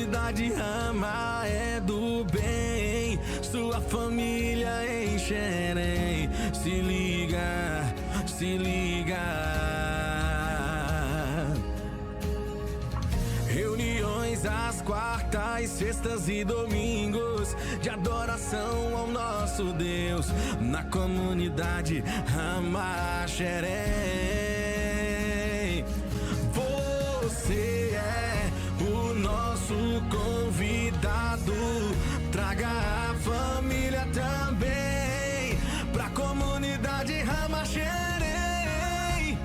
comunidade Rama é do bem, sua família em Xerém. Se liga, se liga. Reuniões às quartas, sextas e domingos de adoração ao nosso Deus na comunidade Rama Xerém. Você é o nosso convidado, traga a família também pra comunidade Rama Xerém.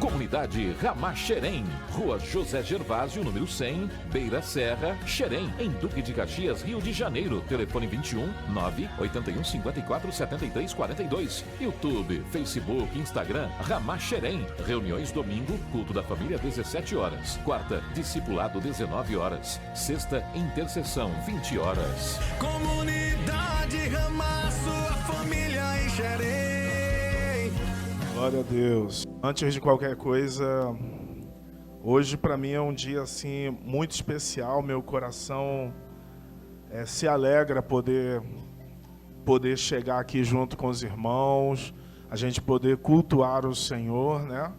Comunidade Rama Xerém, Rua José Gervásio, número 100, Beira Serra, Xerém, em Duque de Caxias, Rio de Janeiro. Telefone 21 981 54 73 42. YouTube, Facebook, Instagram, Rama Xerém. Reuniões domingo, culto da família 17 horas. Quarta, discipulado 19 horas. Sexta, intercessão 20 horas. Comunidade Rama, sua família em Xerém. Glória a Deus. Antes de qualquer coisa, hoje para mim é um dia assim muito especial. Meu coração se alegra poder chegar aqui junto com os irmãos, a gente poder cultuar o Senhor, né?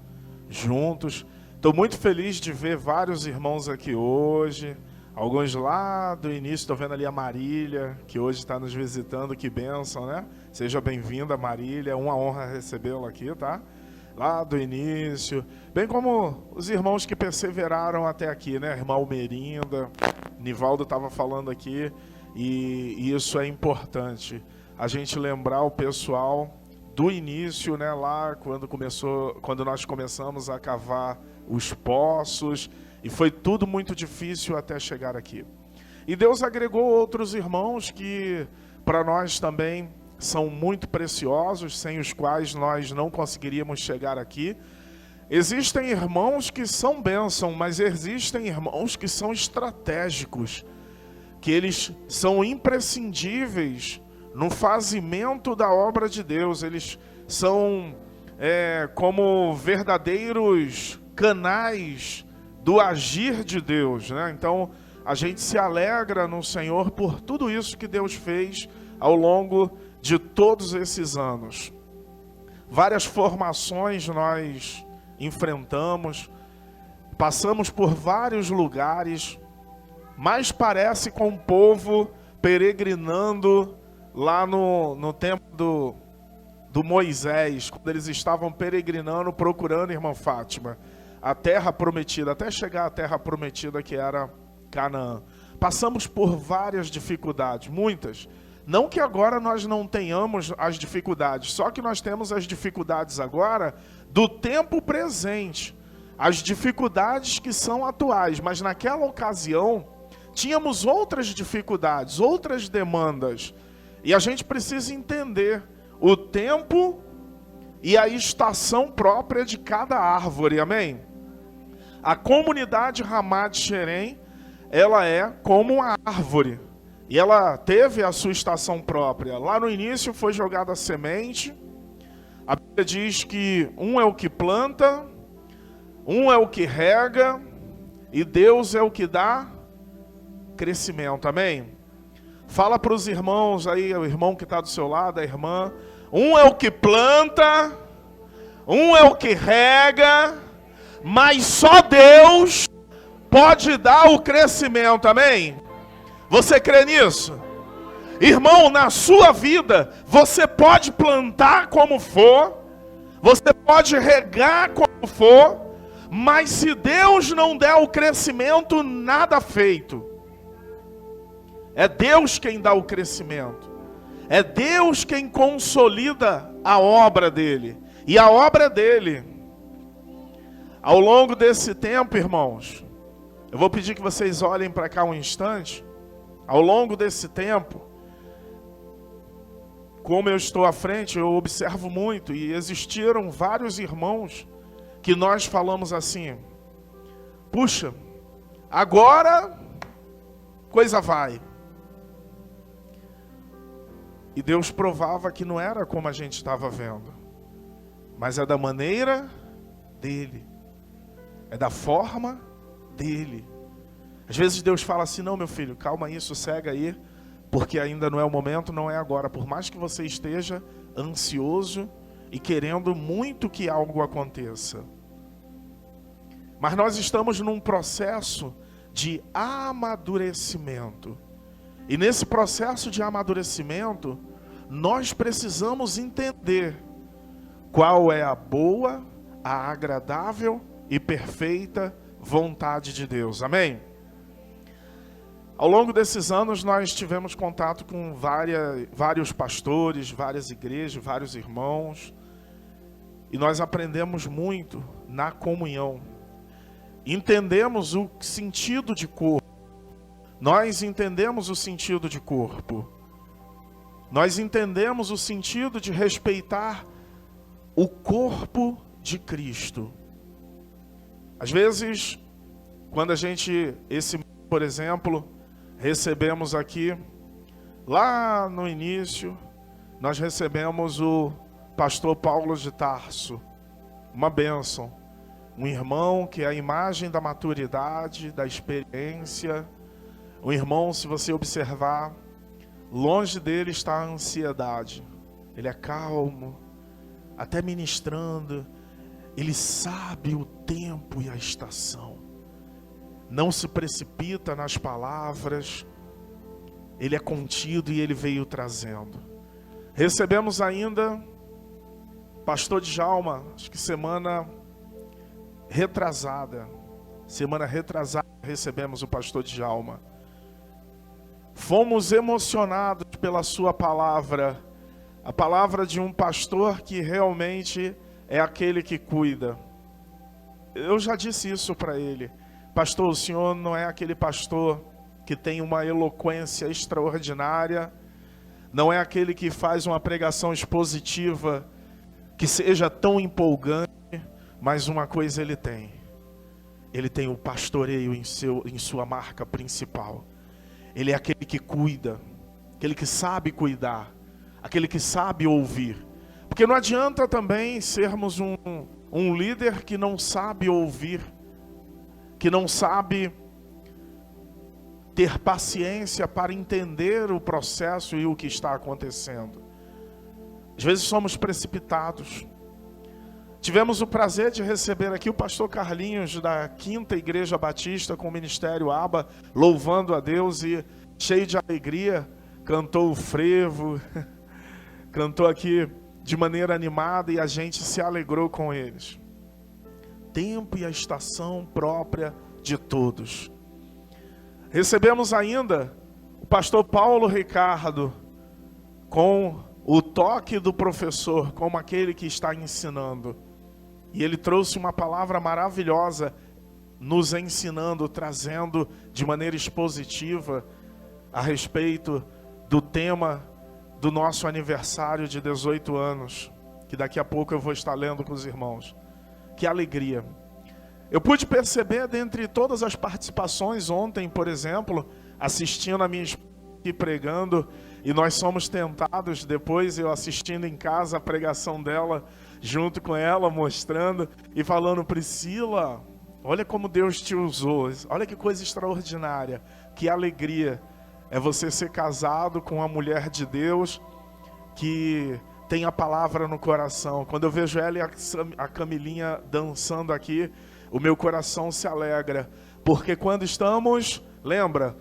Juntos. Estou muito feliz de ver vários irmãos aqui hoje. Alguns lá do início, estou vendo ali a Marília, que hoje está nos visitando, que bênção, né? Seja bem-vinda, Marília, é uma honra recebê-la aqui, tá? Lá do início, bem como os irmãos que perseveraram até aqui, né? Irmã Almerinda, Nivaldo estava falando aqui, e isso é importante, a gente lembrar o pessoal do início, né? Lá quando nós começamos a cavar os poços, e foi tudo muito difícil até chegar aqui. E Deus agregou outros irmãos que para nós também são muito preciosos, sem os quais nós não conseguiríamos chegar aqui. Existem irmãos que são bênção, mas existem irmãos que são estratégicos, que eles são imprescindíveis no fazimento da obra de Deus. Eles são como verdadeiros canais do agir de Deus, né? Então, a gente se alegra no Senhor por tudo isso que Deus fez ao longo de todos esses anos. Várias formações nós enfrentamos, passamos por vários lugares, mas parece com o povo peregrinando lá no tempo do Moisés, quando eles estavam peregrinando, procurando, irmã Fátima, a terra prometida, até chegar à terra prometida que era Canaã. Passamos por várias dificuldades, muitas. Não que agora nós não tenhamos as dificuldades, só que nós temos as dificuldades agora do tempo presente. As dificuldades que são atuais, mas naquela ocasião tínhamos outras dificuldades, outras demandas. E a gente precisa entender o tempo e a estação própria de cada árvore, amém? A comunidade Rama Xerém, ela é como uma árvore. E ela teve a sua estação própria. Lá no início foi jogada a semente. A Bíblia diz que um é o que planta, um é o que rega, e Deus é o que dá crescimento, amém? Fala para os irmãos aí, o irmão que está do seu lado, a irmã. Um é o que planta, um é o que rega, mas só Deus pode dar o crescimento, amém? Você crê nisso? Irmão, na sua vida, você pode plantar como for, você pode regar como for, mas se Deus não der o crescimento, nada feito. É Deus quem dá o crescimento. É Deus quem consolida a obra dele. E a obra dele, ao longo desse tempo, irmãos, eu vou pedir que vocês olhem para cá um instante. Ao longo desse tempo, como eu estou à frente, eu observo muito, e existiram vários irmãos que nós falamos assim: puxa, agora coisa vai. E Deus provava que não era como a gente estava vendo, mas é da maneira dele, é da forma dele. Às vezes Deus fala assim, não, meu filho, calma aí, sossega aí, porque ainda não é o momento, não é agora. Por mais que você esteja ansioso e querendo muito que algo aconteça. Mas nós estamos num processo de amadurecimento. E nesse processo de amadurecimento, nós precisamos entender qual é a boa, a agradável e perfeita vontade de Deus. Amém? Ao longo desses anos, nós tivemos contato com vários pastores, várias igrejas, vários irmãos. E nós aprendemos muito na comunhão. Entendemos o sentido de corpo. Nós entendemos o sentido de corpo. Nós entendemos o sentido de respeitar o corpo de Cristo. Às vezes, quando a gente, por exemplo, recebemos aqui, lá no início, nós recebemos o pastor Paulo de Tarso, uma bênção, um irmão que é a imagem da maturidade, da experiência, um irmão, se você observar, longe dele está a ansiedade, ele é calmo, até ministrando, ele sabe o tempo e a estação, não se precipita nas palavras, ele é contido e ele veio trazendo. Recebemos ainda pastor Djalma, acho que semana retrasada recebemos o pastor Djalma. Fomos emocionados pela sua palavra, a palavra de um pastor que realmente é aquele que cuida. Eu já disse isso para ele. Pastor, o senhor não é aquele pastor que tem uma eloquência extraordinária, não é aquele que faz uma pregação expositiva que seja tão empolgante, mas uma coisa ele tem o pastoreio em sua marca principal. Ele é aquele que cuida, aquele que sabe cuidar, aquele que sabe ouvir. Porque não adianta também sermos um líder que não sabe ouvir, que não sabe ter paciência para entender o processo e o que está acontecendo. Às vezes somos precipitados. Tivemos o prazer de receber aqui o pastor Carlinhos da 5ª Igreja Batista com o Ministério Aba, louvando a Deus e cheio de alegria, cantou o frevo, cantou aqui de maneira animada e a gente se alegrou com eles. Tempo e a estação própria de todos. Recebemos ainda o pastor Paulo Ricardo com o toque do professor, como aquele que está ensinando. E ele trouxe uma palavra maravilhosa, nos ensinando, trazendo de maneira expositiva a respeito do tema do nosso aniversário de 18 anos, que daqui a pouco eu vou estar lendo com os irmãos. Que alegria! Eu pude perceber dentre todas as participações ontem, por exemplo, assistindo a minha esposa aqui pregando, e nós somos tentados, depois eu assistindo em casa a pregação dela, junto com ela, mostrando e falando, Priscila, olha como Deus te usou, olha que coisa extraordinária, que alegria é você ser casado com uma mulher de Deus que tem a palavra no coração. Quando eu vejo ela e a Camilinha dançando aqui, o meu coração se alegra, porque quando estamos, lembra,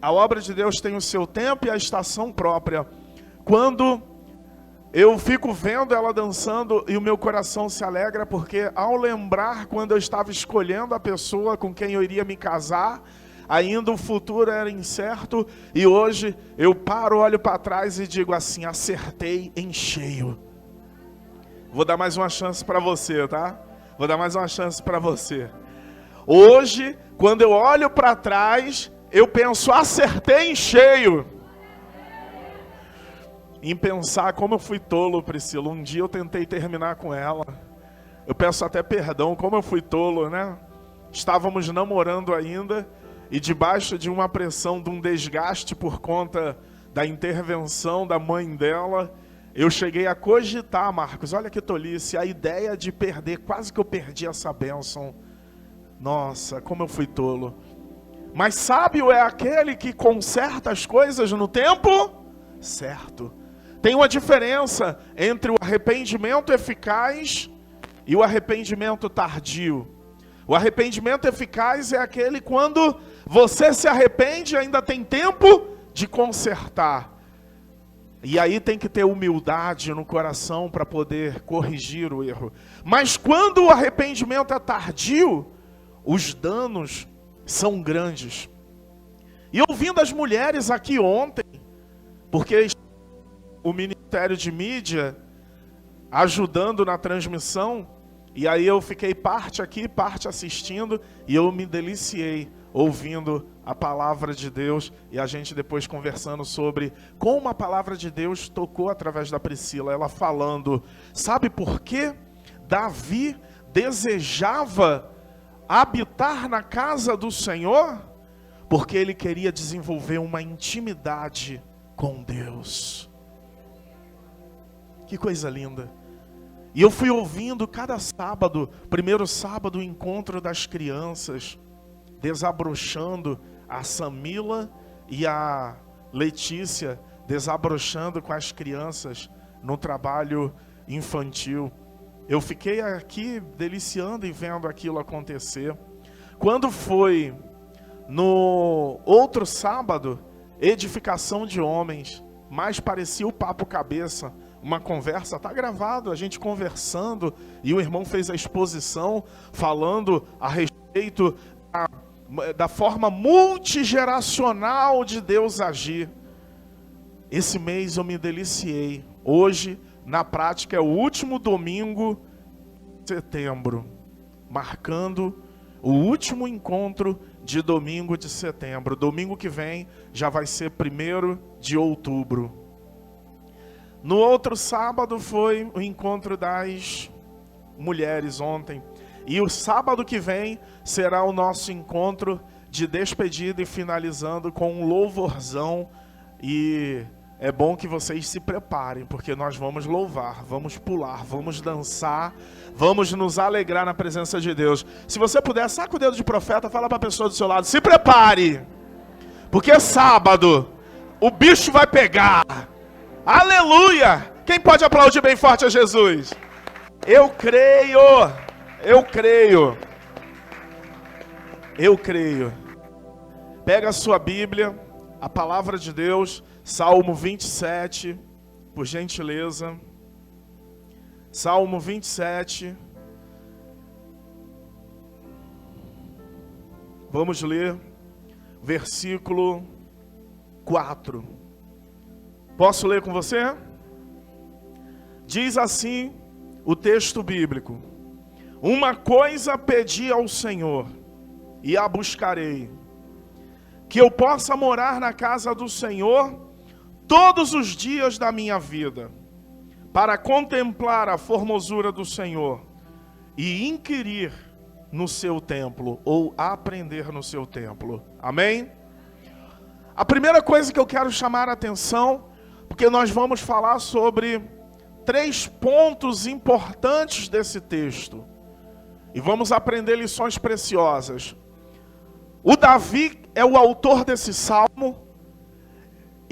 a obra de Deus tem o seu tempo e a estação própria. Quando eu fico vendo ela dançando e o meu coração se alegra, porque ao lembrar quando eu estava escolhendo a pessoa com quem eu iria me casar, ainda o futuro era incerto, e hoje eu paro, olho para trás e digo assim, acertei em cheio. Vou dar mais uma chance para você, tá? Vou dar mais uma chance para você. Hoje, quando eu olho para trás, eu penso, acertei em cheio. Em pensar como eu fui tolo, Priscila. Um dia eu tentei terminar com ela. Eu peço até perdão, como eu fui tolo, né? Estávamos namorando ainda e debaixo de uma pressão, de um desgaste por conta da intervenção da mãe dela, eu cheguei a cogitar, Marcos, olha que tolice, a ideia de perder, quase que eu perdi essa bênção. Nossa, como eu fui tolo. Mas sábio é aquele que conserta as coisas no tempo certo. Tem uma diferença entre o arrependimento eficaz e o arrependimento tardio. O arrependimento eficaz é aquele quando você se arrepende e ainda tem tempo de consertar. E aí tem que ter humildade no coração para poder corrigir o erro. Mas quando o arrependimento é tardio, os danos são grandes. E ouvindo as mulheres aqui ontem, porque o Ministério de Mídia ajudando na transmissão, e aí eu fiquei parte aqui, parte assistindo, e eu me deliciei ouvindo a palavra de Deus, e a gente depois conversando sobre como a palavra de Deus tocou através da Priscila, ela falando, sabe por quê? Davi desejava habitar na casa do Senhor, porque ele queria desenvolver uma intimidade com Deus. Que coisa linda. E eu fui ouvindo cada sábado, primeiro sábado, o encontro das crianças, desabrochando a Samila e a Letícia, desabrochando com as crianças no trabalho infantil. Eu fiquei aqui deliciando e vendo aquilo acontecer. Quando foi no outro sábado, edificação de homens, mais parecia o papo cabeça, uma conversa, está gravado, a gente conversando, e o irmão fez a exposição, falando a respeito da forma multigeracional de Deus agir. Esse mês eu me deliciei. Hoje, na prática, é o último domingo de setembro, marcando o último encontro de domingo de setembro. Domingo que vem já vai ser 1º de outubro. No outro sábado foi o encontro das mulheres ontem. E o sábado que vem será o nosso encontro de despedida e finalizando com um louvorzão. E é bom que vocês se preparem, porque nós vamos louvar, vamos pular, vamos dançar, vamos nos alegrar na presença de Deus. Se você puder, saca o dedo de profeta, fala para a pessoa do seu lado, se prepare, porque sábado o bicho vai pegar. Aleluia! Quem pode aplaudir bem forte a Jesus? Eu creio, eu creio, eu creio. Pega a sua Bíblia, a palavra de Deus, Salmo 27, por gentileza. Salmo 27. Vamos ler versículo 4. Posso ler com você? Diz assim o texto bíblico: uma coisa pedi ao Senhor, e a buscarei, que eu possa morar na casa do Senhor todos os dias da minha vida, para contemplar a formosura do Senhor e inquirir no seu templo, ou aprender no seu templo. Amém? A primeira coisa que eu quero chamar a atenção, porque nós vamos falar sobre 3 pontos importantes desse texto, e vamos aprender lições preciosas. O Davi é o autor desse salmo,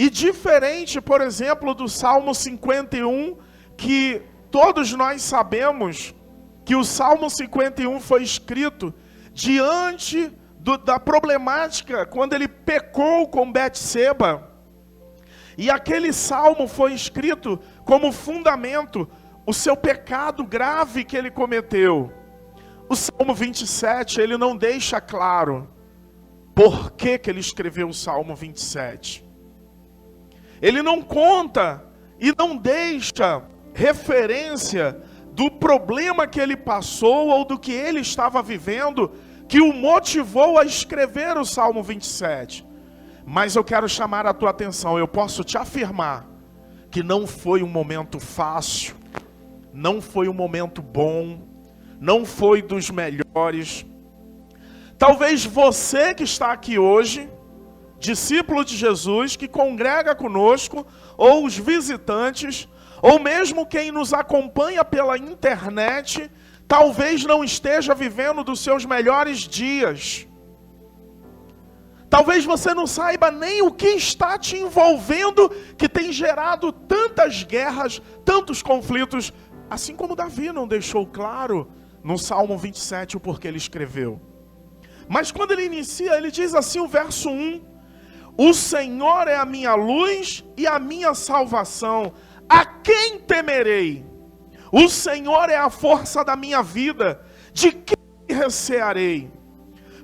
e diferente, por exemplo, do Salmo 51, que todos nós sabemos que o Salmo 51 foi escrito diante da problemática, quando ele pecou com Betseba. E aquele salmo foi escrito como fundamento o seu pecado grave que ele cometeu. O Salmo 27, ele não deixa claro por que ele escreveu o Salmo 27. Ele não conta e não deixa referência do problema que ele passou ou do que ele estava vivendo que o motivou a escrever o Salmo 27. Mas eu quero chamar a tua atenção, eu posso te afirmar que não foi um momento fácil, não foi um momento bom, não foi dos melhores. Talvez você que está aqui hoje, discípulo de Jesus, que congrega conosco, ou os visitantes, ou mesmo quem nos acompanha pela internet, talvez não esteja vivendo dos seus melhores dias. Talvez você não saiba nem o que está te envolvendo, que tem gerado tantas guerras, tantos conflitos, assim como Davi não deixou claro no Salmo 27 o porquê ele escreveu. Mas quando ele inicia, ele diz assim, o verso 1, o Senhor é a minha luz e a minha salvação, a quem temerei? O Senhor é a força da minha vida, de quem recearei?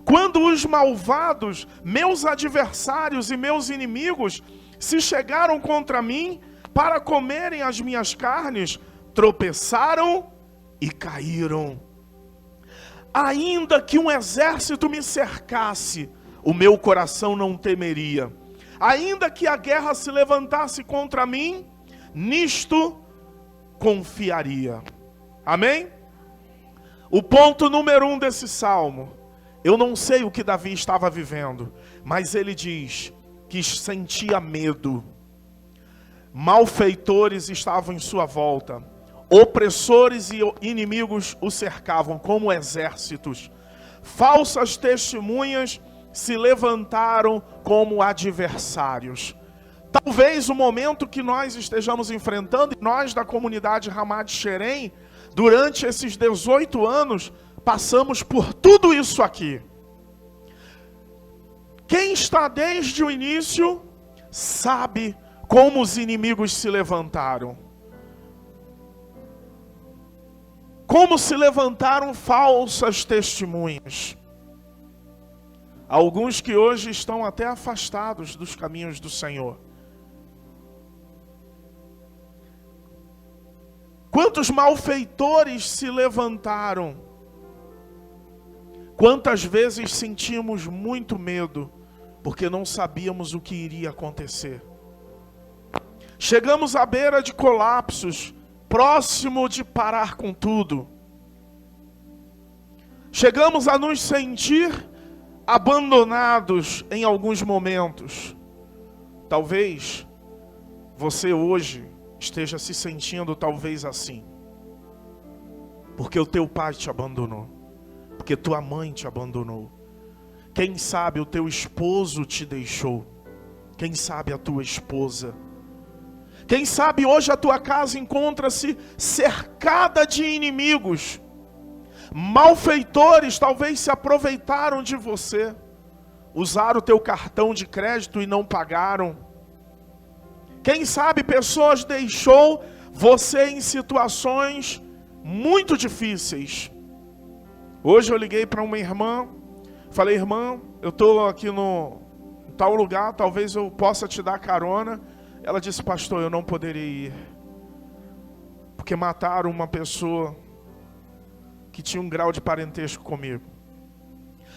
Quando os malvados, meus adversários e meus inimigos, se chegaram contra mim para comerem as minhas carnes, tropeçaram e caíram. Ainda que um exército me cercasse, o meu coração não temeria. Ainda que a guerra se levantasse contra mim, nisto confiaria. Amém? O ponto número 1 desse salmo. Eu não sei o que Davi estava vivendo, mas ele diz que sentia medo. Malfeitores estavam em sua volta. Opressores e inimigos o cercavam como exércitos. Falsas testemunhas se levantaram como adversários. Talvez o momento que nós estejamos enfrentando, e nós da comunidade Ramad Xerém, durante esses 18 anos, passamos por tudo isso aqui. Quem está desde o início sabe como os inimigos se levantaram. Como se levantaram falsas testemunhas. Alguns que hoje estão até afastados dos caminhos do Senhor. Quantos malfeitores se levantaram? Quantas vezes sentimos muito medo, porque não sabíamos o que iria acontecer. Chegamos à beira de colapsos, próximo de parar com tudo. Chegamos a nos sentir abandonados em alguns momentos. Talvez você hoje esteja se sentindo talvez assim. Porque o teu pai te abandonou. Porque tua mãe te abandonou. Quem sabe o teu esposo te deixou. Quem sabe a tua esposa. Quem sabe hoje a tua casa encontra-se cercada de inimigos. Malfeitores talvez se aproveitaram de você. Usaram o teu cartão de crédito e não pagaram. Quem sabe pessoas deixou você em situações muito difíceis. Hoje eu liguei para uma irmã, falei, irmã, eu estou aqui no tal lugar, talvez eu possa te dar carona. Ela disse, pastor, eu não poderia ir, porque mataram uma pessoa que tinha um grau de parentesco comigo.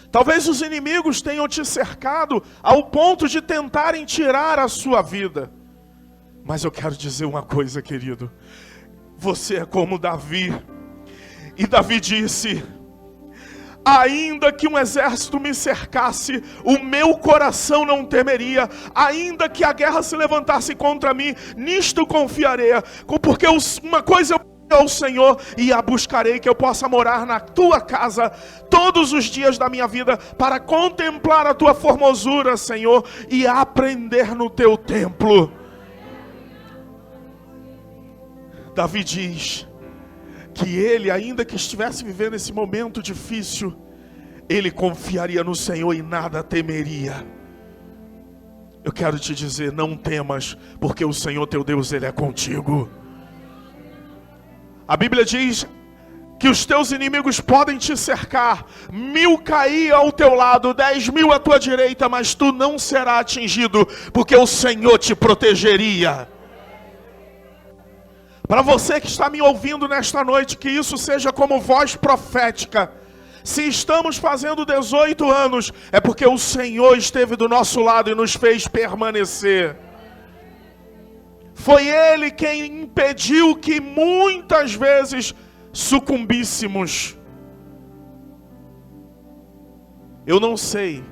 Talvez os inimigos tenham te cercado ao ponto de tentarem tirar a sua vida. Mas eu quero dizer uma coisa, querido. Você é como Davi. E Davi disse, ainda que um exército me cercasse, o meu coração não temeria. Ainda que a guerra se levantasse contra mim, nisto confiarei. Porque uma coisa eu ao Senhor e a buscarei, que eu possa morar na tua casa todos os dias da minha vida, para contemplar a tua formosura, Senhor, e aprender no teu templo. Davi diz que ele, ainda que estivesse vivendo esse momento difícil, ele confiaria no Senhor e nada temeria. Eu quero te dizer, não temas, porque o Senhor teu Deus, Ele é contigo. A Bíblia diz que os teus inimigos podem te cercar, 1000 cair ao teu lado, 10.000 à tua direita, mas tu não serás atingido, porque o Senhor te protegeria. Para você que está me ouvindo nesta noite, que isso seja como voz profética. Se estamos fazendo 18 anos, é porque o Senhor esteve do nosso lado e nos fez permanecer. Foi Ele quem impediu que muitas vezes sucumbíssemos. Eu não sei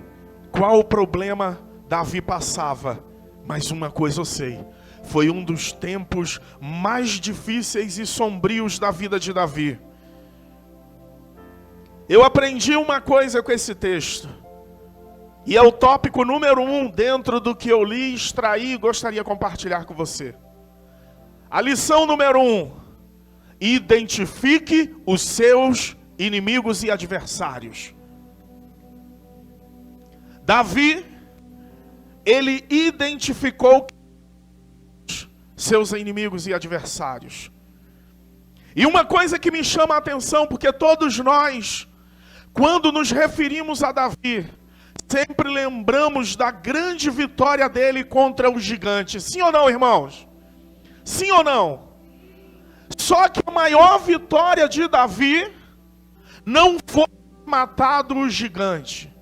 qual o problema Davi passava, mas uma coisa eu sei. Foi um dos tempos mais difíceis e sombrios da vida de Davi. Eu aprendi uma coisa com esse texto. E é o tópico número 1 dentro do que eu li, extraí e gostaria de compartilhar com você. A lição número 1: identifique os seus inimigos e adversários. Davi, ele identificou seus inimigos e adversários. E uma coisa que me chama a atenção, porque todos nós, quando nos referimos a Davi, sempre lembramos da grande vitória dele contra o gigante. Sim ou não, irmãos? Sim ou não? Só que a maior vitória de Davi não foi matado o gigante.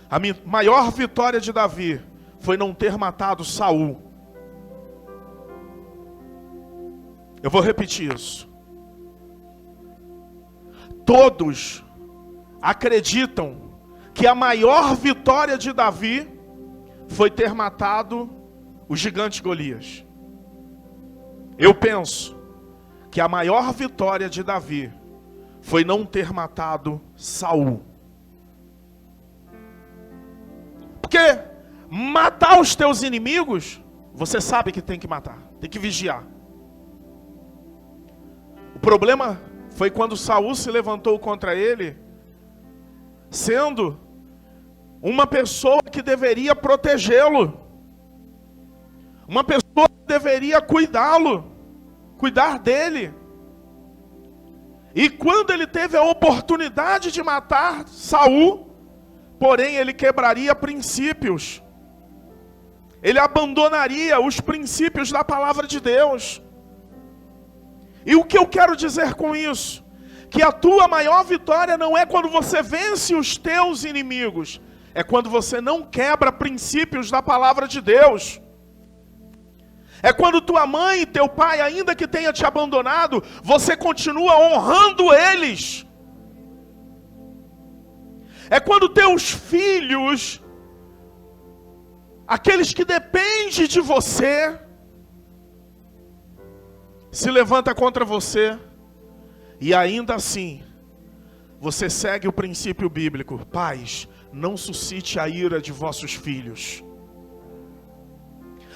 A maior vitória de Davi foi não ter matado Saul. Eu vou repetir isso. Todos acreditam que a maior vitória de Davi foi ter matado o gigante Golias. Eu penso que a maior vitória de Davi foi não ter matado Saul. Porque matar os teus inimigos, você sabe que tem que matar, tem que vigiar. O problema foi quando Saul se levantou contra ele, sendo uma pessoa que deveria protegê-lo, uma pessoa que deveria cuidá-lo, cuidar dele. E quando ele teve a oportunidade de matar Saul, porém ele quebraria princípios, ele abandonaria os princípios da palavra de Deus. E o que eu quero dizer com isso? Que a tua maior vitória não é quando você vence os teus inimigos, é quando você não quebra princípios da palavra de Deus. É quando tua mãe e teu pai, ainda que tenha te abandonado, você continua honrando eles. É quando teus filhos, aqueles que dependem de você, se levanta contra você, e ainda assim, você segue o princípio bíblico: pais, não suscite a ira de vossos filhos.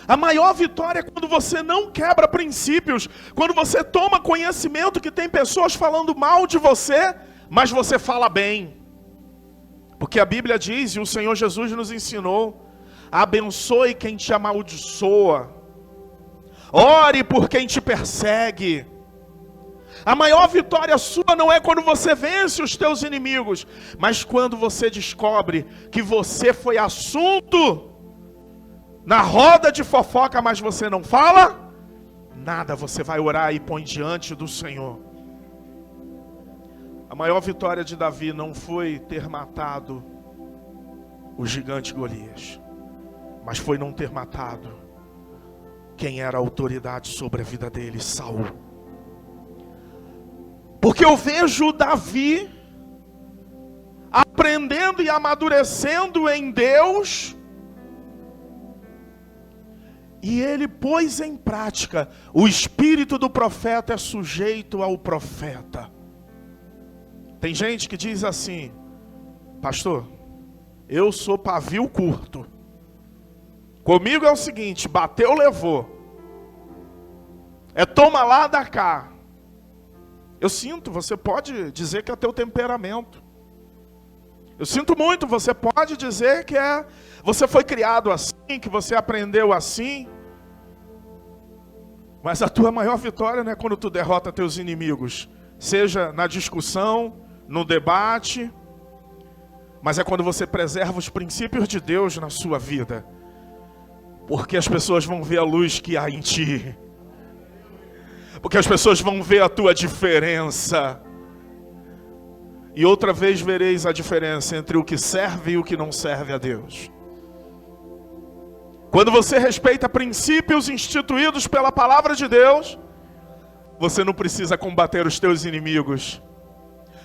A maior vitória é quando você não quebra princípios, quando você toma conhecimento que tem pessoas falando mal de você, mas você fala bem. Porque a Bíblia diz, e o Senhor Jesus nos ensinou: abençoe quem te amaldiçoa, ore por quem te persegue. A maior vitória sua não é quando você vence os teus inimigos, mas quando você descobre que você foi assunto na roda de fofoca, mas você não fala nada, você vai orar e põe diante do Senhor. A maior vitória de Davi não foi ter matado o gigante Golias, mas foi não ter matado quem era a autoridade sobre a vida dele, Saul. Porque eu vejo Davi aprendendo e amadurecendo em Deus, e ele pôs em prática: o espírito do profeta é sujeito ao profeta. Tem gente que diz assim: pastor, eu sou pavio curto, comigo é o seguinte, bateu, levou, é toma lá, dá cá. Eu sinto, você pode dizer que é teu temperamento. Eu sinto muito, você pode dizer que você foi criado assim, que você aprendeu assim. Mas a tua maior vitória não é quando tu derrota teus inimigos, seja na discussão, no debate, mas é quando você preserva os princípios de Deus na sua vida. Porque as pessoas vão ver a luz que há em ti. Porque as pessoas vão ver a tua diferença. E outra vez vereis a diferença entre o que serve e o que não serve a Deus. Quando você respeita princípios instituídos pela palavra de Deus, você não precisa combater os teus inimigos,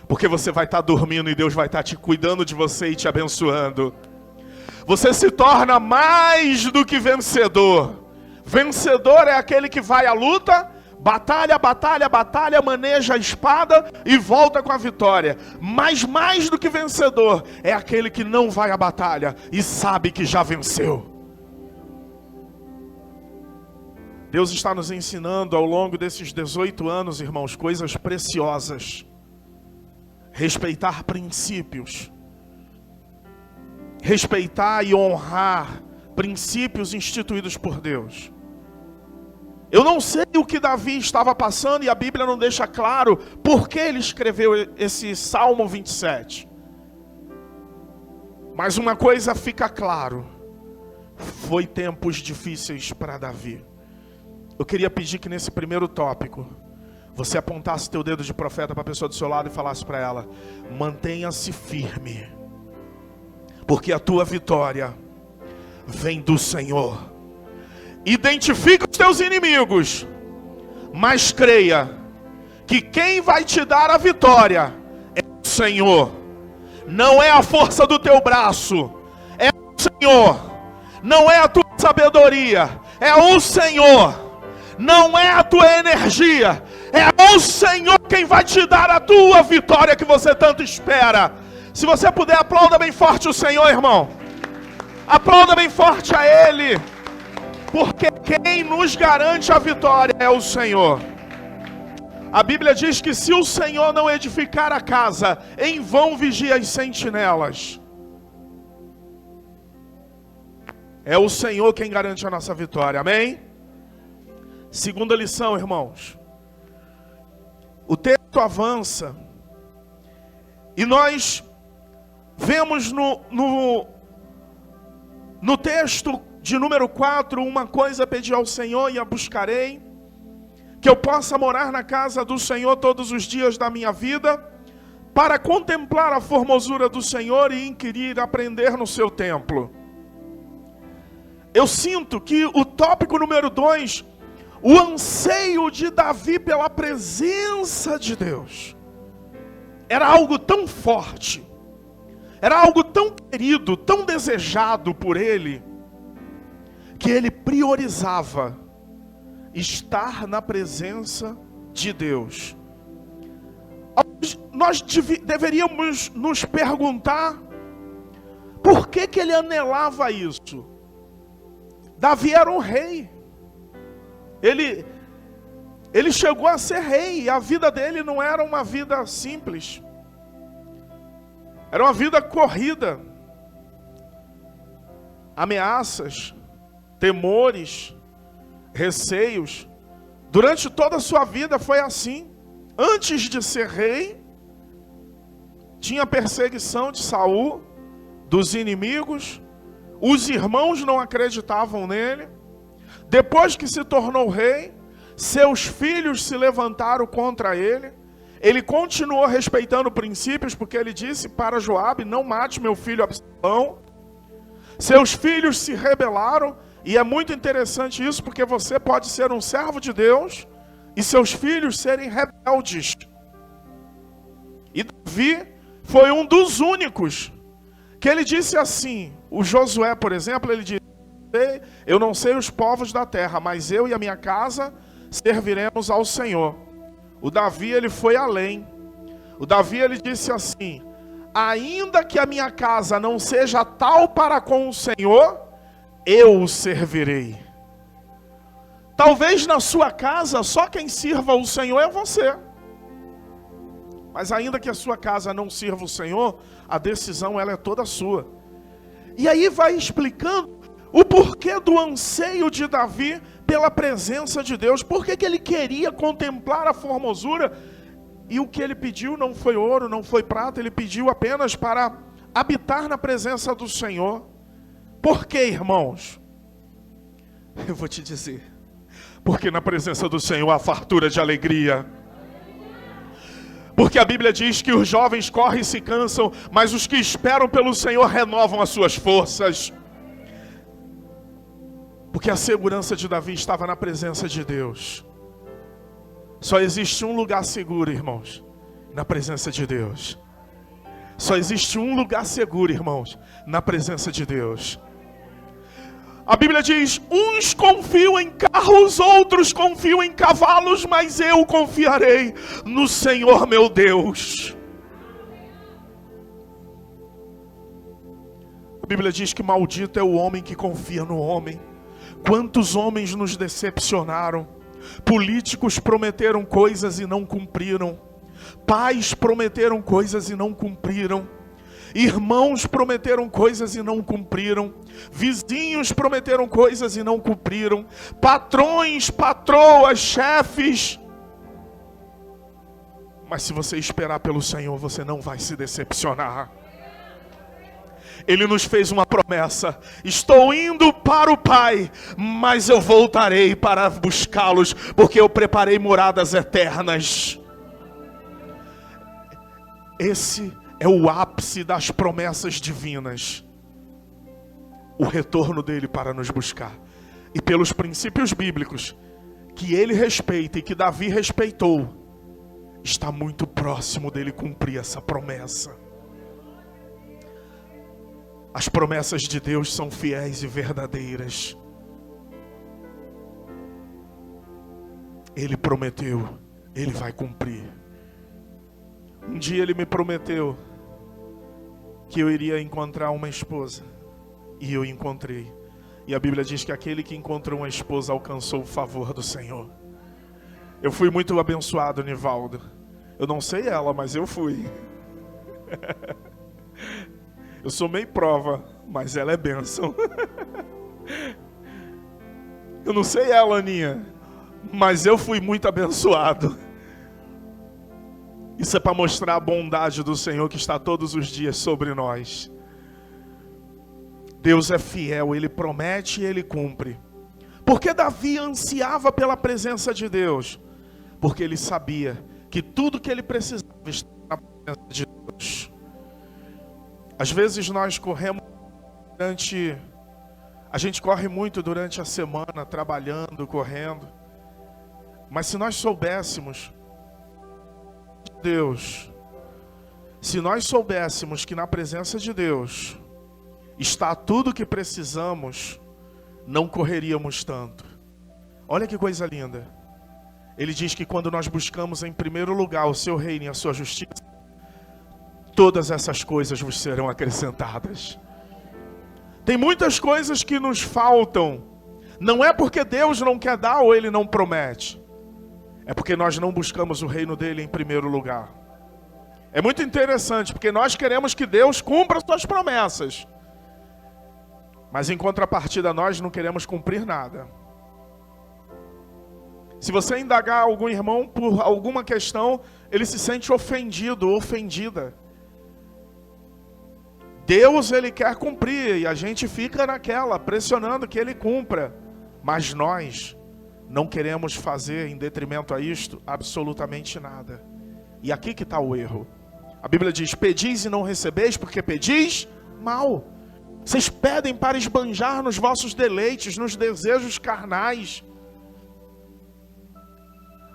porque você vai estar dormindo e Deus vai estar te cuidando de você e te abençoando. Você se torna mais do que vencedor. Vencedor é aquele que vai à luta, Batalha, batalha, batalha, maneja a espada e volta com a vitória. Mas mais do que vencedor é aquele que não vai à batalha e sabe que já venceu. Deus está nos ensinando ao longo desses 18 anos, irmãos, coisas preciosas. Respeitar princípios. Respeitar e honrar princípios instituídos por Deus. Eu não sei o que Davi estava passando e a Bíblia não deixa claro por que ele escreveu esse Salmo 27. Mas uma coisa fica claro: foi tempos difíceis para Davi. Eu queria pedir que nesse primeiro tópico você apontasse teu dedo de profeta para a pessoa do seu lado e falasse para ela: mantenha-se firme, porque a tua vitória vem do Senhor. Identifica os teus inimigos, mas creia que quem vai te dar a vitória é o Senhor. Não é a força do teu braço, é o Senhor. Não é a tua sabedoria, é o Senhor. Não é a tua energia, é o Senhor quem vai te dar a tua vitória que você tanto espera. Se você puder, aplauda bem forte o Senhor, irmão. Aplauda bem forte a Ele. Porque quem nos garante a vitória é o Senhor. A Bíblia diz que se o Senhor não edificar a casa, em vão vigia as sentinelas. É o Senhor quem garante a nossa vitória, amém? Segunda lição, irmãos. O texto avança e nós vemos no texto de número 4, uma coisa pedi ao Senhor e a buscarei, que eu possa morar na casa do Senhor todos os dias da minha vida, para contemplar a formosura do Senhor e inquirir, aprender no seu templo. Eu sinto que o tópico número 2, o anseio de Davi pela presença de Deus, era algo tão forte, era algo tão querido, tão desejado por ele, que ele priorizava estar na presença de Deus. Nós deveríamos nos perguntar por que ele anelava isso. Davi era um rei. Ele chegou a ser rei e a vida dele não era uma vida simples. Era uma vida corrida. Ameaças, temores, receios. Durante toda a sua vida foi assim. Antes de ser rei, tinha perseguição de Saul, dos inimigos. Os irmãos não acreditavam nele. Depois que se tornou rei, seus filhos se levantaram contra ele. Ele continuou respeitando princípios, porque ele disse para Joabe: não mate meu filho Absalão. Seus filhos se rebelaram, e é muito interessante isso, porque você pode ser um servo de Deus e seus filhos serem rebeldes. E Davi foi um dos únicos que ele disse assim. O Josué, por exemplo, ele disse: eu não sei os povos da terra, mas eu e a minha casa serviremos ao Senhor. O Davi, ele foi além. O Davi, ele disse assim: ainda que a minha casa não seja tal para com o Senhor, eu o servirei. Talvez na sua casa só quem sirva o Senhor é você. Mas ainda que a sua casa não sirva o Senhor, a decisão ela é toda sua. E aí vai explicando o porquê do anseio de Davi pela presença de Deus. Por que ele queria contemplar a formosura? E o que ele pediu não foi ouro, não foi prata, ele pediu apenas para habitar na presença do Senhor. Por quê, irmãos? Eu vou te dizer. Porque na presença do Senhor há fartura de alegria. Porque a Bíblia diz que os jovens correm e se cansam, mas os que esperam pelo Senhor renovam as suas forças. Porque a segurança de Davi estava na presença de Deus. Só existe um lugar seguro, irmãos, na presença de Deus. Só existe um lugar seguro, irmãos, na presença de Deus. A Bíblia diz, uns confiam em carros, outros confiam em cavalos, mas eu confiarei no Senhor meu Deus. A Bíblia diz que maldito é o homem que confia no homem. Quantos homens nos decepcionaram? Políticos prometeram coisas e não cumpriram. Pais prometeram coisas e não cumpriram. Irmãos prometeram coisas e não cumpriram. Vizinhos prometeram coisas e não cumpriram. Patrões, patroas, chefes. Mas se você esperar pelo Senhor, você não vai se decepcionar. Ele nos fez uma promessa: estou indo para o Pai, mas eu voltarei para buscá-los, porque eu preparei moradas eternas. Esse é o ápice das promessas divinas, o retorno dele para nos buscar. E pelos princípios bíblicos que ele respeita e que Davi respeitou, está muito próximo dele cumprir essa promessa. As promessas de Deus são fiéis e verdadeiras. Ele prometeu, ele vai cumprir. Um dia ele me prometeu que eu iria encontrar uma esposa, e eu encontrei. E a Bíblia diz que aquele que encontrou uma esposa alcançou o favor do Senhor. Eu fui muito abençoado, Nivaldo. Eu não sei ela, mas eu fui. Eu sou meio prova, mas ela é bênção. Eu não sei ela, Aninha, mas eu fui muito abençoado. Isso é para mostrar a bondade do Senhor que está todos os dias sobre nós. Deus é fiel, Ele promete e Ele cumpre. Por que Davi ansiava pela presença de Deus? Porque ele sabia que tudo que ele precisava estava na presença de Deus. Às vezes nós corremos a gente corre muito durante a semana, trabalhando, correndo. Mas se nós soubéssemos Deus, se nós soubéssemos que na presença de Deus está tudo o que precisamos, não correríamos tanto. Olha que coisa linda. Ele diz que quando nós buscamos em primeiro lugar o seu reino e a sua justiça, todas essas coisas vos serão acrescentadas. Tem muitas coisas que nos faltam. Não é porque Deus não quer dar ou Ele não promete. É porque nós não buscamos o reino dele em primeiro lugar. É muito interessante, porque nós queremos que Deus cumpra as suas promessas. Mas em contrapartida nós não queremos cumprir nada. Se você indagar algum irmão por alguma questão, ele se sente ofendido ou ofendida. Deus, Ele quer cumprir e a gente fica naquela, pressionando que Ele cumpra. Mas nós não queremos fazer em detrimento a isto absolutamente nada. E aqui que está o erro. A Bíblia diz, pedis e não recebeis, porque pedis mal. Vocês pedem para esbanjar nos vossos deleites, nos desejos carnais.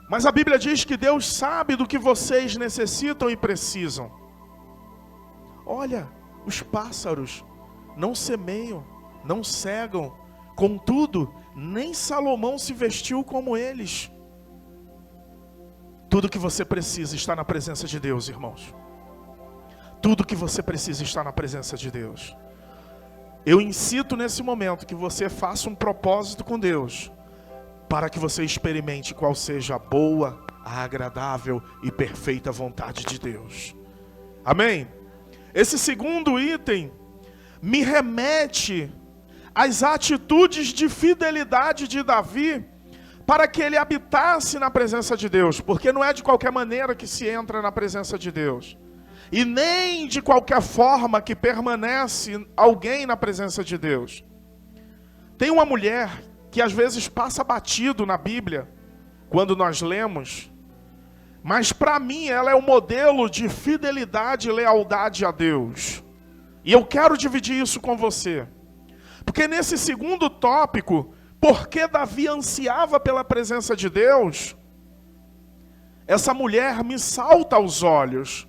Mas a Bíblia diz que Deus sabe do que vocês necessitam e precisam. Olha, os pássaros não semeiam, não cegam, contudo, nem Salomão se vestiu como eles. Tudo que você precisa está na presença de Deus, irmãos. Tudo que você precisa está na presença de Deus. Eu incito nesse momento que você faça um propósito com Deus, para que você experimente qual seja a boa, a agradável e perfeita vontade de Deus. Amém? Esse segundo item me remete às atitudes de fidelidade de Davi para que ele habitasse na presença de Deus, porque não é de qualquer maneira que se entra na presença de Deus, e nem de qualquer forma que permanece alguém na presença de Deus. Tem uma mulher que às vezes passa batido na Bíblia, quando nós lemos, mas para mim ela é um modelo de fidelidade e lealdade a Deus. E eu quero dividir isso com você. Porque nesse segundo tópico, porque Davi ansiava pela presença de Deus, essa mulher me salta aos olhos.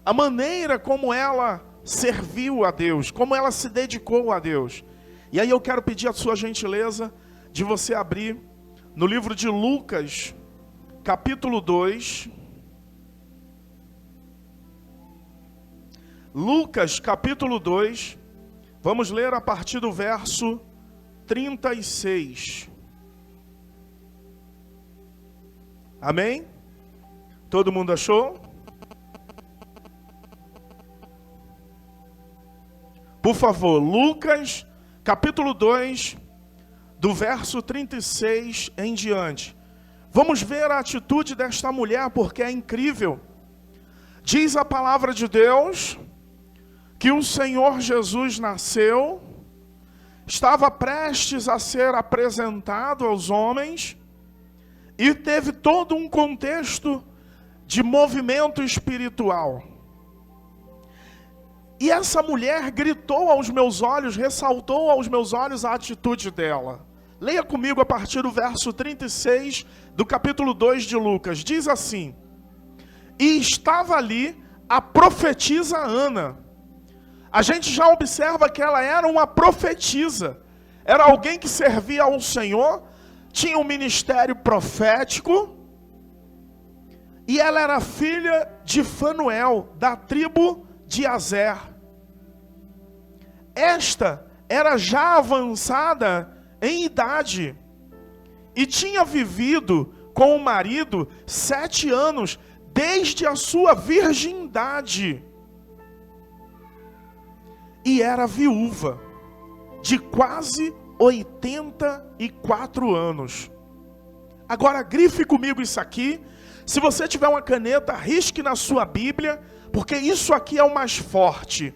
A maneira como ela serviu a Deus, como ela se dedicou a Deus. E aí eu quero pedir a sua gentileza de você abrir no livro de Lucas, capítulo 2. Lucas, capítulo 2. Vamos ler a partir do verso 36. Amém? Todo mundo achou? Por favor, Lucas, capítulo 2, do verso 36 em diante. Vamos ver a atitude desta mulher, porque é incrível. Diz a palavra de Deus que o Senhor Jesus nasceu, estava prestes a ser apresentado aos homens, e teve todo um contexto de movimento espiritual. E essa mulher gritou aos meus olhos, ressaltou aos meus olhos a atitude dela. Leia comigo a partir do verso 36 do capítulo 2 de Lucas. Diz assim: E estava ali a profetisa Ana. A gente já observa que ela era uma profetisa. Era alguém que servia ao Senhor, tinha um ministério profético, e ela era filha de Fanuel, da tribo de Azer. Esta era já avançada em idade, e tinha vivido com o marido 7 anos, desde a sua virgindade. E era viúva, de quase 84 anos. Agora grife comigo isso aqui. Se você tiver uma caneta, risque na sua Bíblia, porque isso aqui é o mais forte.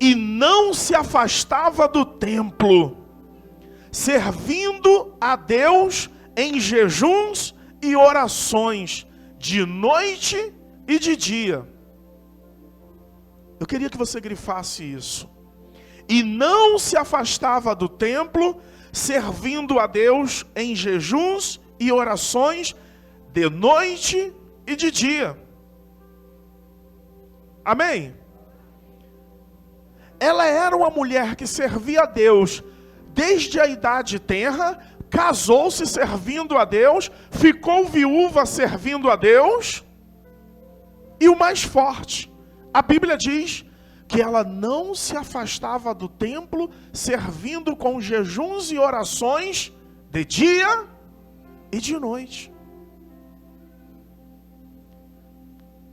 E não se afastava do templo, servindo a Deus em jejuns e orações, de noite e de dia. Eu queria que você grifasse isso. E não se afastava do templo, servindo a Deus em jejuns e orações, de noite e de dia. Amém? Ela era uma mulher que servia a Deus desde a idade tenra, casou-se servindo a Deus, ficou viúva servindo a Deus, e o mais forte, a Bíblia diz que ela não se afastava do templo, servindo com jejuns e orações de dia e de noite.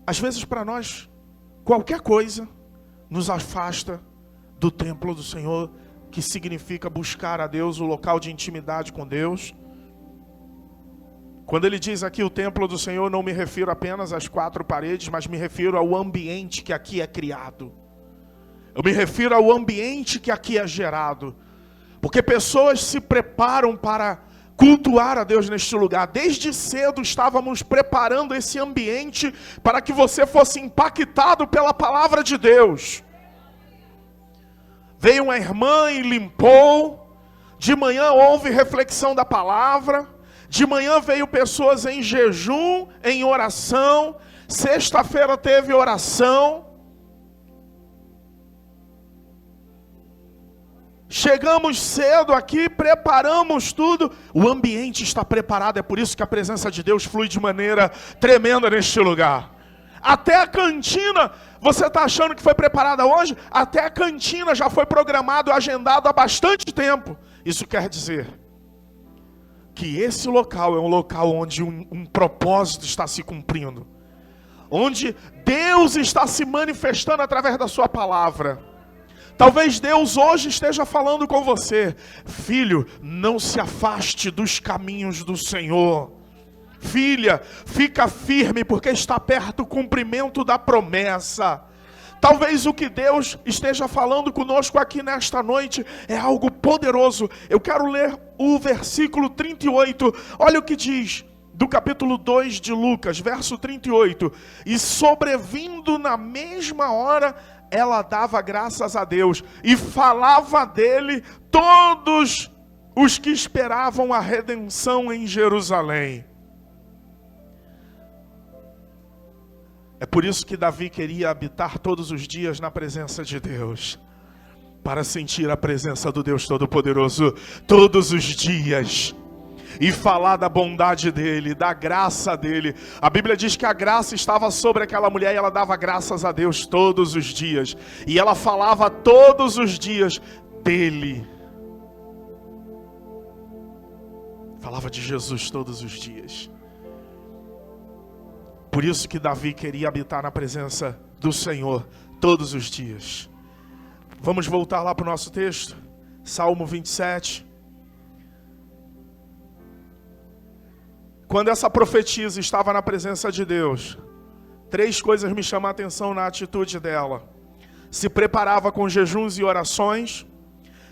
Às vezes para nós, qualquer coisa nos afasta do templo do Senhor, que significa buscar a Deus, o local de intimidade com Deus. Quando ele diz aqui o templo do Senhor, não me refiro apenas às 4 paredes, mas me refiro ao ambiente que aqui é criado. Eu me refiro ao ambiente que aqui é gerado. Porque pessoas se preparam para cultuar a Deus neste lugar. Desde cedo estávamos preparando esse ambiente para que você fosse impactado pela palavra de Deus. Veio uma irmã e limpou. De manhã houve reflexão da palavra. De manhã veio pessoas em jejum, em oração. Sexta-feira teve oração. Chegamos cedo aqui, preparamos tudo. O ambiente está preparado, é por isso que a presença de Deus flui de maneira tremenda neste lugar. Até a cantina, você está achando que foi preparada hoje? Até a cantina já foi programado, agendado há bastante tempo. Isso quer dizer que esse local é um local onde um propósito está se cumprindo. Onde Deus está se manifestando através da sua palavra. Talvez Deus hoje esteja falando com você: filho, não se afaste dos caminhos do Senhor. Filha, fica firme, porque está perto o cumprimento da promessa. Talvez o que Deus esteja falando conosco aqui nesta noite é algo poderoso. Eu quero ler o versículo 38. Olha o que diz do capítulo 2 de Lucas, verso 38. E sobrevindo na mesma hora, ela dava graças a Deus e falava dele todos os que esperavam a redenção em Jerusalém. É por isso que Davi queria habitar todos os dias na presença de Deus. para sentir a presença do Deus Todo-Poderoso todos os dias e falar da bondade dele, da graça dele. A Bíblia diz que a graça estava sobre aquela mulher e ela dava graças a Deus todos os dias, e ela falava todos os dias dele. Falava de Jesus todos os dias. Por isso que Davi queria habitar na presença do Senhor todos os dias. Vamos voltar lá para o nosso texto, Salmo 27. Quando essa profetisa estava na presença de Deus, 3 coisas me chamam a atenção na atitude dela. Se preparava com jejuns e orações,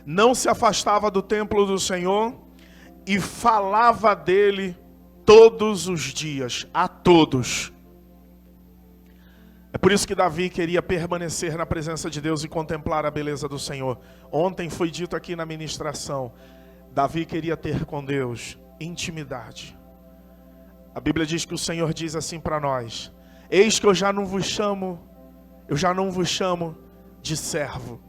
não se afastava do templo do Senhor e falava dele todos os dias, a todos. É por isso que Davi queria permanecer na presença de Deus e contemplar a beleza do Senhor. Ontem foi dito aqui na ministração, Davi queria ter com Deus intimidade. A Bíblia diz que o Senhor diz assim para nós: eis que eu já não vos chamo de servo,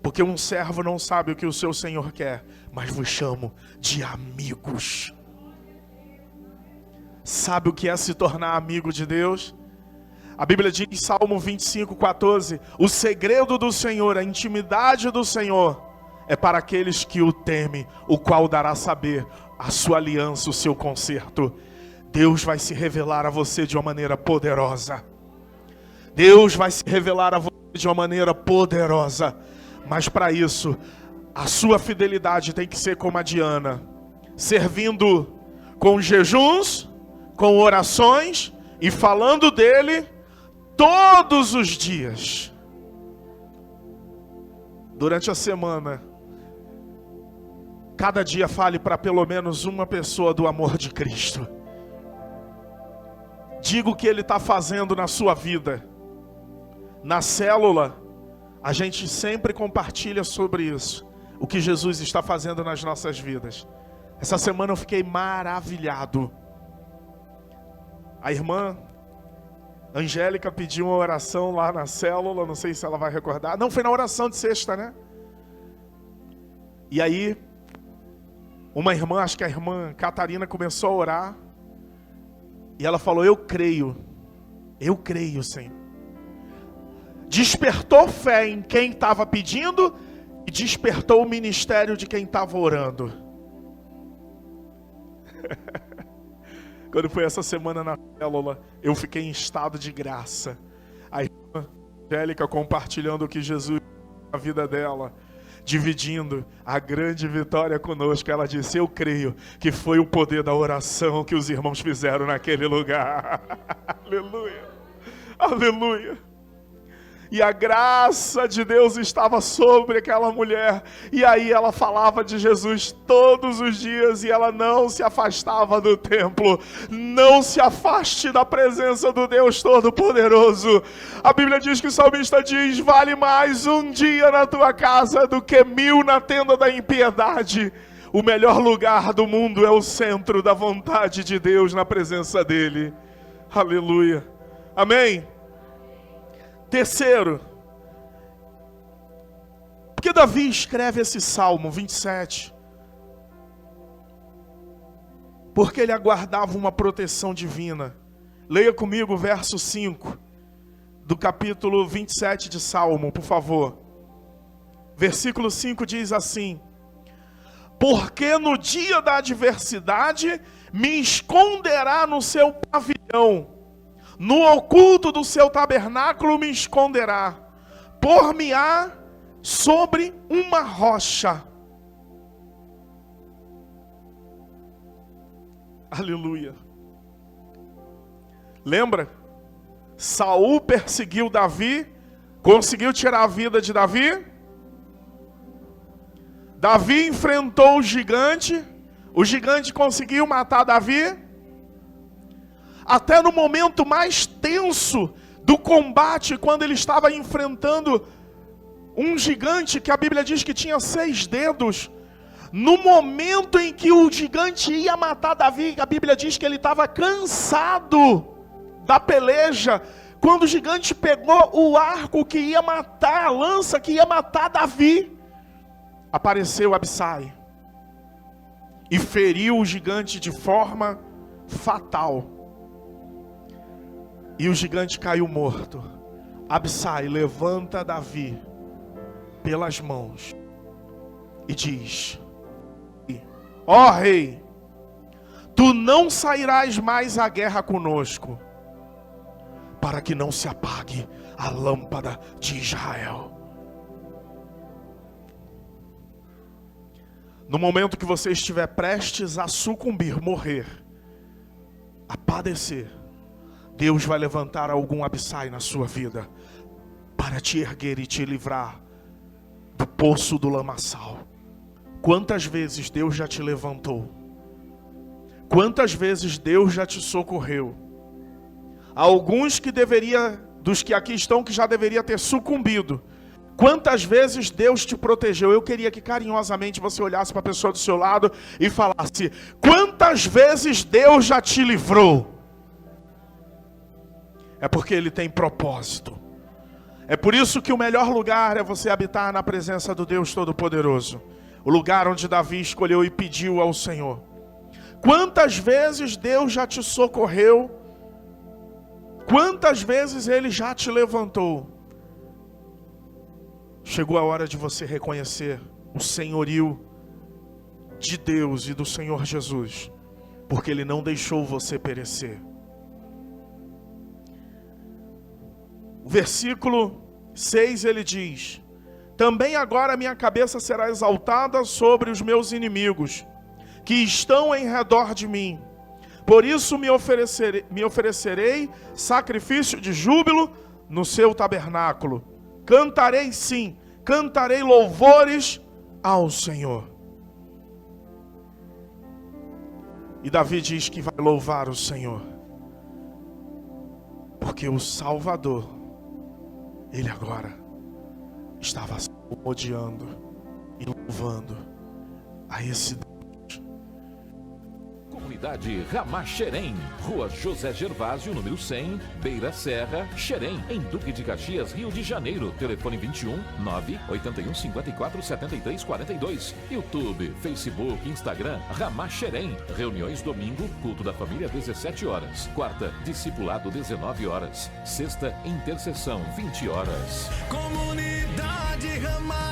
porque um servo não sabe o que o seu Senhor quer, mas vos chamo de amigos. Sabe o que é se tornar amigo de Deus? A Bíblia diz em Salmo 25:14, o segredo do Senhor, a intimidade do Senhor, é para aqueles que o temem, o qual dará a saber a sua aliança, o seu conserto. Deus vai se revelar a você de uma maneira poderosa. Deus vai se revelar a você de uma maneira poderosa. Mas para isso, a sua fidelidade tem que ser como a de Ana, servindo com jejuns, com orações e falando dele todos os dias. Durante a semana, cada dia fale para pelo menos uma pessoa do amor de Cristo. Diga o que ele está fazendo na sua vida. Na célula, a gente sempre compartilha sobre isso, o que Jesus está fazendo nas nossas vidas. Essa semana eu fiquei maravilhado. A irmã Angélica pediu uma oração lá na célula, não sei se ela vai recordar. Não, foi na oração de sexta, né? E aí, uma irmã, acho que a irmã Catarina, começou a orar. E ela falou: eu creio, Senhor. Despertou fé em quem estava pedindo e despertou o ministério de quem estava orando. Quando foi essa semana na célula, eu fiquei em estado de graça. A irmã Angélica compartilhando o que Jesus fez na vida dela, dividindo a grande vitória conosco. Ela disse: eu creio que foi o poder da oração que os irmãos fizeram naquele lugar. Aleluia, aleluia. E a graça de Deus estava sobre aquela mulher. E aí ela falava de Jesus todos os dias. E ela não se afastava do templo. Não se afaste da presença do Deus Todo-Poderoso. A Bíblia diz que o salmista diz: vale mais um dia na tua casa do que 1000 na tenda da impiedade. O melhor lugar do mundo é o centro da vontade de Deus, na presença dele. Aleluia. Amém? Terceiro, porque Davi escreve esse Salmo 27? Porque ele aguardava uma proteção divina. Leia comigo o verso 5 do capítulo 27 de Salmo, por favor. Versículo 5 diz assim: porque no dia da adversidade me esconderá no seu pavilhão, no oculto do seu tabernáculo me esconderá, por-me-á sobre uma rocha. Aleluia. Lembra? Saul perseguiu Davi, conseguiu tirar a vida de Davi. Davi enfrentou o gigante conseguiu matar Davi. Até no momento mais tenso do combate, quando ele estava enfrentando um gigante que a Bíblia diz que tinha 6 dedos, no momento em que o gigante ia matar Davi, a Bíblia diz que ele estava cansado da peleja, Quando o gigante pegou o arco que ia matar, a lança que ia matar Davi, apareceu Abissai e feriu o gigante de forma fatal. E o gigante caiu morto. Abissai levanta Davi pelas mãos e diz: ó rei, tu não sairás mais à guerra conosco, para que não se apague a lâmpada de Israel. No momento que você estiver prestes a sucumbir, morrer, a padecer, Deus vai levantar algum Abissai na sua vida para te erguer e te livrar do poço do lamaçal. Quantas vezes Deus já te levantou? Quantas vezes Deus já te socorreu? Alguns dos que aqui estão, que já deveria ter sucumbido. Quantas vezes Deus te protegeu? Eu queria que carinhosamente você olhasse para a pessoa do seu lado e falasse: quantas vezes Deus já te livrou? É porque Ele tem propósito. É por isso que o melhor lugar é você habitar na presença do Deus Todo-Poderoso. O lugar onde Davi escolheu e pediu ao Senhor. Quantas vezes Deus já te socorreu? Quantas vezes Ele já te levantou? Chegou a hora de você reconhecer o senhorio de Deus e do Senhor Jesus, porque Ele não deixou você perecer. O versículo 6 ele diz: também agora minha cabeça será exaltada sobre os meus inimigos, que estão em redor de mim. Por isso me oferecerei sacrifício de júbilo no seu tabernáculo. Cantarei sim, cantarei louvores ao Senhor. E Davi diz que vai louvar o Senhor, porque o Salvador, Ele agora estava odiando e louvando a esse Deus. Comunidade Ramá Xerém, Rua José Gervásio, número 100, Beira Serra, Xerém, em Duque de Caxias, Rio de Janeiro. Telefone 21 981 54 73 42. YouTube, Facebook, Instagram, Ramá Xerém. Reuniões domingo, culto da família 17 horas. Quarta, discipulado 19 horas. Sexta, intercessão 20 horas. Comunidade Ramá.